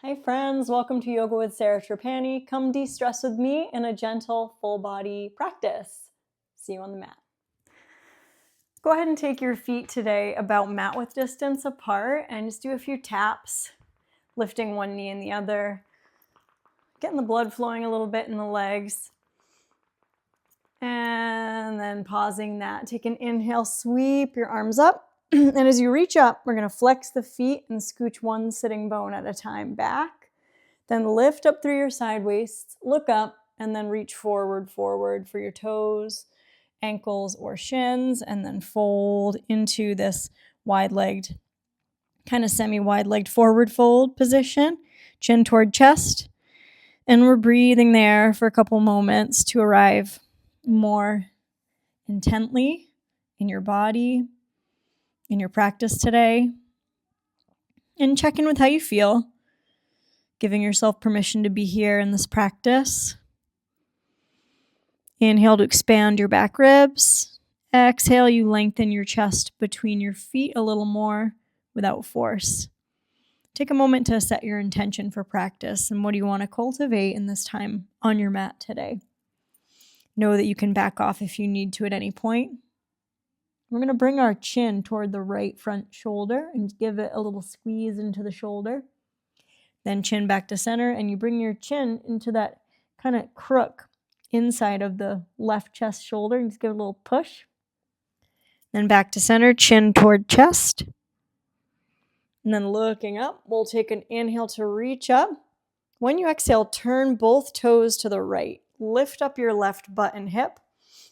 Hi friends, welcome to Yoga with Sarah Trapani. Come de-stress with me in a gentle full body practice. See you on the mat. Go ahead and take your feet today about mat width distance apart and just do a few taps, lifting one knee and the other, getting the blood flowing a little bit in the legs. And then pausing that, take an inhale, sweep your arms up. And as you reach up, we're going to flex the feet and scooch one sitting bone at a time back. Then lift up through your side waists, look up, and then reach forward for your toes, ankles, or shins, and then fold into this wide-legged, kind of semi-wide-legged forward fold position, chin toward chest. And we're breathing there for a couple moments to arrive more intently in your body, in your practice today, and check in with how you feel, giving yourself permission to be here in this practice. Inhale to expand your back ribs. Exhale, you lengthen your chest between your feet a little more without force. Take a moment to set your intention for practice and what do you want to cultivate in this time on your mat today. Know that you can back off if you need to at any point. We're going to bring our chin toward the right front shoulder and give it a little squeeze into the shoulder. Then chin back to center, and you bring your chin into that kind of crook inside of the left chest shoulder. And just give it a little push. Then back to center, chin toward chest. And then looking up, we'll take an inhale to reach up. When you exhale, turn both toes to the right. Lift up your left butt and hip.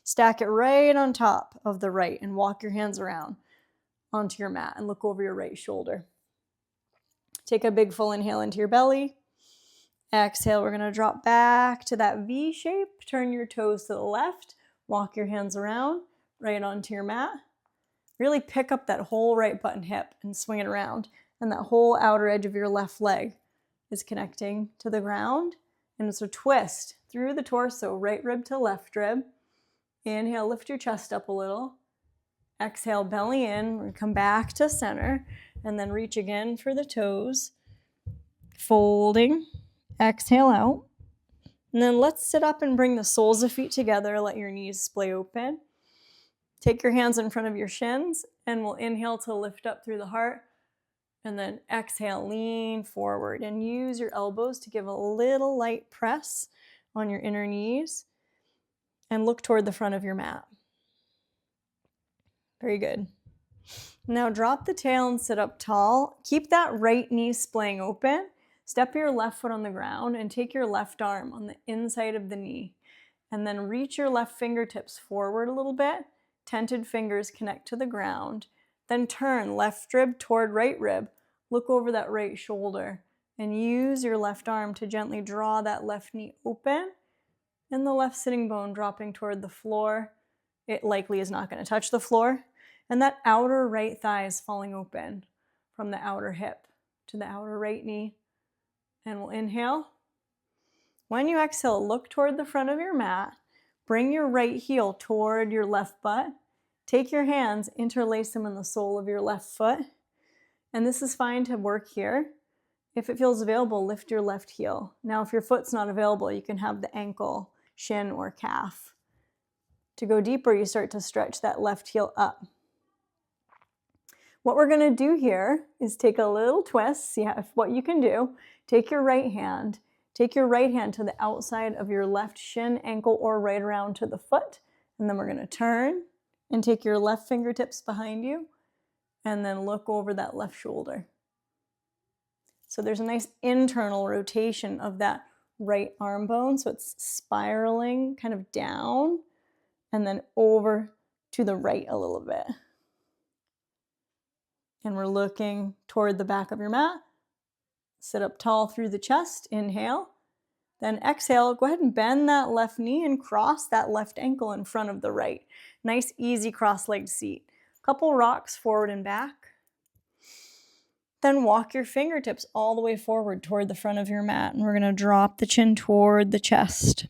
Stack it right on top of the right and walk your hands around onto your mat and look over your right shoulder. Take a big full inhale into your belly. Exhale, we're going to drop back to that V shape. Turn your toes to the left. Walk your hands around right onto your mat. Really pick up that whole right butt and hip and swing it around. And that whole outer edge of your left leg is connecting to the ground. And it's a twist through the torso, right rib to left rib. Inhale, lift your chest up a little. Exhale, belly in. We're going to come back to center and then reach again for the toes. Folding. Exhale out. And then let's sit up and bring the soles of feet together. Let your knees splay open. Take your hands in front of your shins and we'll inhale to lift up through the heart. And then exhale, lean forward and use your elbows to give a little light press on your inner knees. And look toward the front of your mat. Very good. Now drop the tail and sit up tall. Keep that right knee splaying open. Step your left foot on the ground and take your left arm on the inside of the knee. And then reach your left fingertips forward a little bit. Tented fingers connect to the ground. Then turn left rib toward right rib. Look over that right shoulder and use your left arm to gently draw that left knee open. And the left sitting bone dropping toward the floor. It likely is not going to touch the floor. And that outer right thigh is falling open from the outer hip to the outer right knee. And we'll inhale. When you exhale, look toward the front of your mat. Bring your right heel toward your left butt. Take your hands, interlace them in the sole of your left foot. And this is fine to work here. If it feels available, lift your left heel. Now, if your foot's not available, you can have the ankle, shin, or calf. To go deeper, you start to stretch that left heel up. What we're going to do here is take a little twist, see what you can do. Take your right hand to the outside of your left shin, ankle, or right around to the foot. And then we're going to turn and take your left fingertips behind you and then look over that left shoulder. So there's a nice internal rotation of that right arm bone. So it's spiraling kind of down and then over to the right a little bit. And we're looking toward the back of your mat. Sit up tall through the chest. Inhale. Then exhale. Go ahead and bend that left knee and cross that left ankle in front of the right. Nice, easy cross-legged seat. Couple rocks forward and back. Then walk your fingertips all the way forward toward the front of your mat. And we're going to drop the chin toward the chest.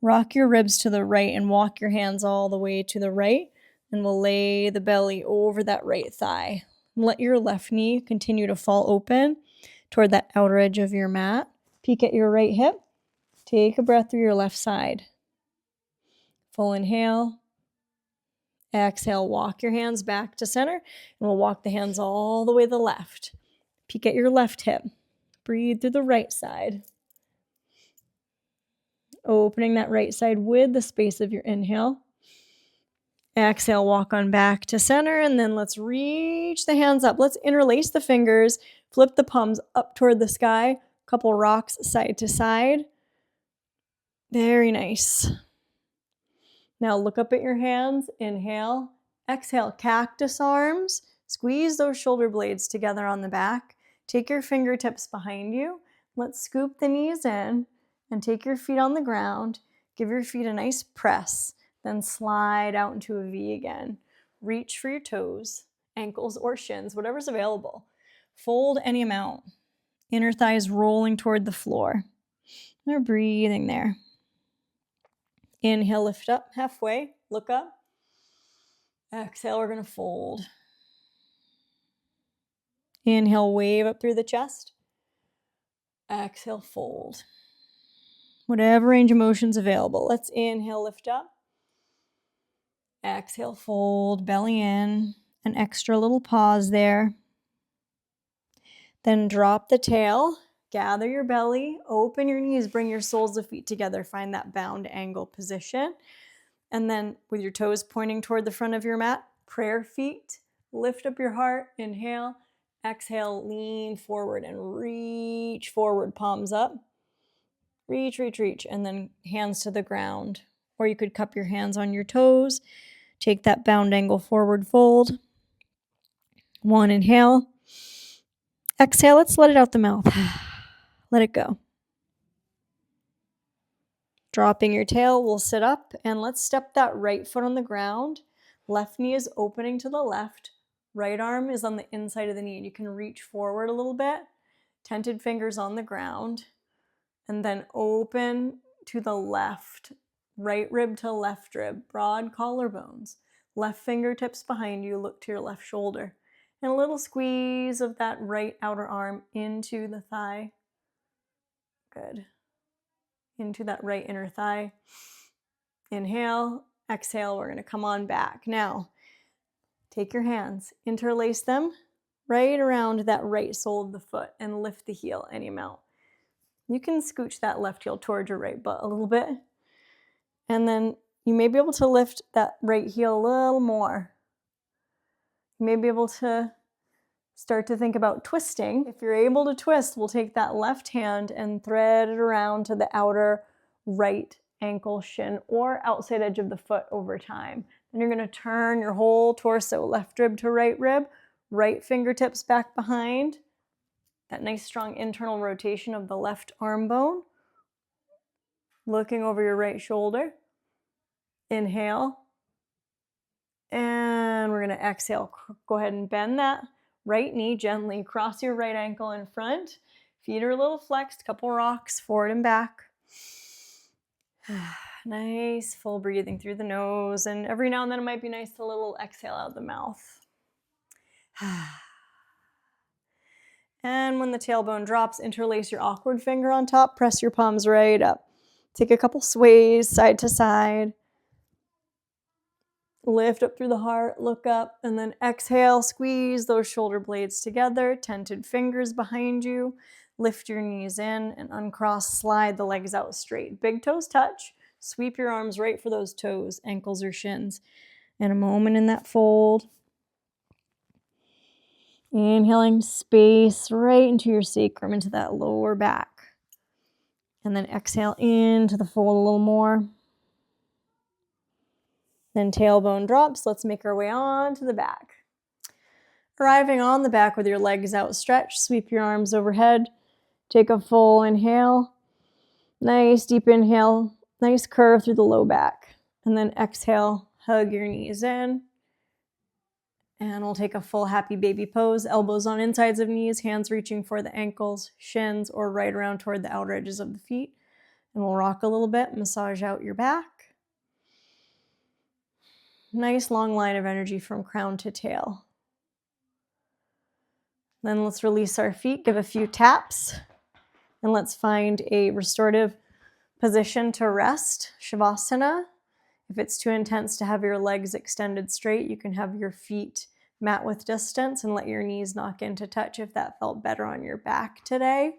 Rock your ribs to the right and walk your hands all the way to the right. And we'll lay the belly over that right thigh. Let your left knee continue to fall open toward that outer edge of your mat. Peek at your right hip. Take a breath through your left side. Full inhale. Exhale, walk your hands back to center, and we'll walk the hands all the way to the left. Peek at your left hip. Breathe through the right side. Opening that right side with the space of your inhale. Exhale, walk on back to center, and then let's reach the hands up. Let's interlace the fingers, flip the palms up toward the sky, couple rocks side to side. Very nice. Now look up at your hands, inhale, exhale, cactus arms, squeeze those shoulder blades together on the back. Take your fingertips behind you. Let's scoop the knees in and take your feet on the ground. Give your feet a nice press. Then slide out into a V again. Reach for your toes, ankles, or shins, whatever's available. Fold any amount. Inner thighs rolling toward the floor. We're breathing there. Inhale, lift up halfway. Look up. Exhale, we're going to fold. Inhale, wave up through the chest. Exhale, fold. Whatever range of motion's available. Let's inhale, lift up. Exhale, fold, belly in, an extra little pause there. Then drop the tail, gather your belly, open your knees, bring your soles of feet together, find that bound angle position. And then with your toes pointing toward the front of your mat, prayer feet, lift up your heart, inhale, exhale, lean forward and reach forward, palms up. Reach, reach, reach, and then hands to the ground. Or you could cup your hands on your toes. Take that bound angle forward fold. One, inhale. Exhale, let's let it out the mouth. Let it go. Dropping your tail, we'll sit up and let's step that right foot on the ground. Left knee is opening to the left. Right arm is on the inside of the knee. And you can reach forward a little bit. Tented fingers on the ground. And then open to the left. Right rib to left rib. Broad collarbones. Left fingertips behind you. Look to your left shoulder. And a little squeeze of that right outer arm into the thigh. Good. Into that right inner thigh. Inhale, exhale, we're going to come on back. Now, take your hands, interlace them right around that right sole of the foot and lift the heel any amount. You can scooch that left heel towards your right butt a little bit. And then you may be able to lift that right heel a little more. You may be able to start to think about twisting. If you're able to twist, we'll take that left hand and thread it around to the outer right ankle, shin, or outside edge of the foot over time. Then you're going to turn your whole torso, left rib to right fingertips back behind. That nice strong internal rotation of the left arm bone. Looking over your right shoulder. Inhale. And we're going to exhale. Go ahead and bend that right knee gently. Cross your right ankle in front. Feet are a little flexed. Couple rocks forward and back. Nice full breathing through the nose. And every now and then it might be nice to a little exhale out the mouth. And when the tailbone drops, interlace your awkward finger on top. Press your palms right up. Take a couple sways side to side. Lift up through the heart, look up, and then exhale, squeeze those shoulder blades together, tented fingers behind you. Lift your knees in and uncross, slide the legs out straight. Big toes touch. Sweep your arms right for those toes, ankles or shins. And a moment in that fold. Inhaling space right into your sacrum, into that lower back. And then exhale into the fold a little more. Then tailbone drops. Let's make our way on to the back. Arriving on the back with your legs outstretched, sweep your arms overhead. Take a full inhale. Nice deep inhale. Nice curve through the low back. And then exhale, hug your knees in. And we'll take a full happy baby pose. Elbows on insides of knees, hands reaching for the ankles, shins, or right around toward the outer edges of the feet. And we'll rock a little bit, massage out your back. Nice long line of energy from crown to tail. Then let's release our feet, give a few taps, and let's find a restorative position to rest, Shavasana. If it's too intense to have your legs extended straight, you can have your feet mat width distance and let your knees knock into touch if that felt better on your back today.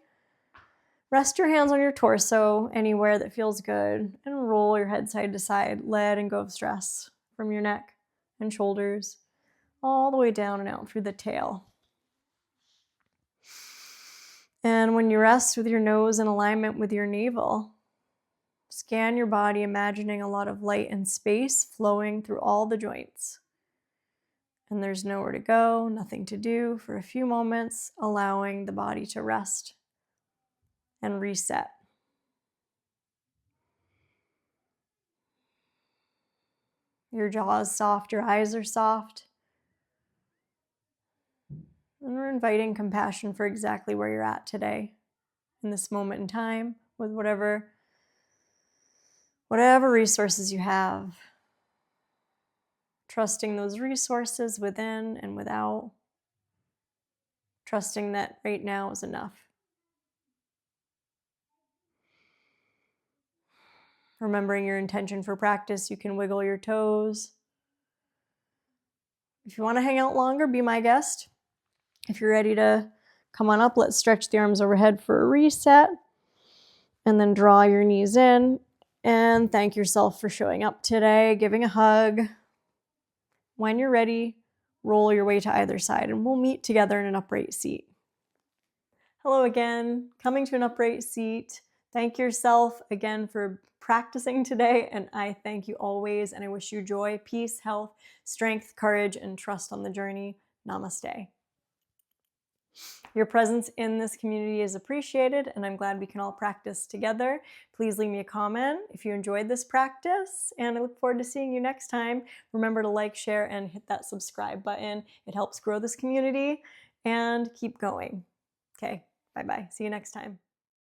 Rest your hands on your torso, anywhere that feels good, and roll your head side to side, letting go of stress from your neck and shoulders, all the way down and out through the tail. And when you rest with your nose in alignment with your navel, scan your body, imagining a lot of light and space flowing through all the joints. And there's nowhere to go, nothing to do for a few moments, allowing the body to rest and reset. Your jaw is soft, your eyes are soft. And we're inviting compassion for exactly where you're at today, in this moment in time, with whatever resources you have. Trusting those resources within and without. Trusting that right now is enough. Remembering your intention for practice, you can wiggle your toes. If you want to hang out longer, be my guest. If you're ready to come on up, let's stretch the arms overhead for a reset. And then draw your knees in and thank yourself for showing up today, giving a hug. When you're ready, roll your way to either side and we'll meet together in an upright seat. Hello again, coming to an upright seat. Thank yourself again for practicing today, and I thank you always, and I wish you joy, peace, health, strength, courage, and trust on the journey. Namaste. Your presence in this community is appreciated, and I'm glad we can all practice together. Please leave me a comment if you enjoyed this practice, and I look forward to seeing you next time. Remember to like, share, and hit that subscribe button. It helps grow this community, and keep going. Okay, bye-bye. See you next time.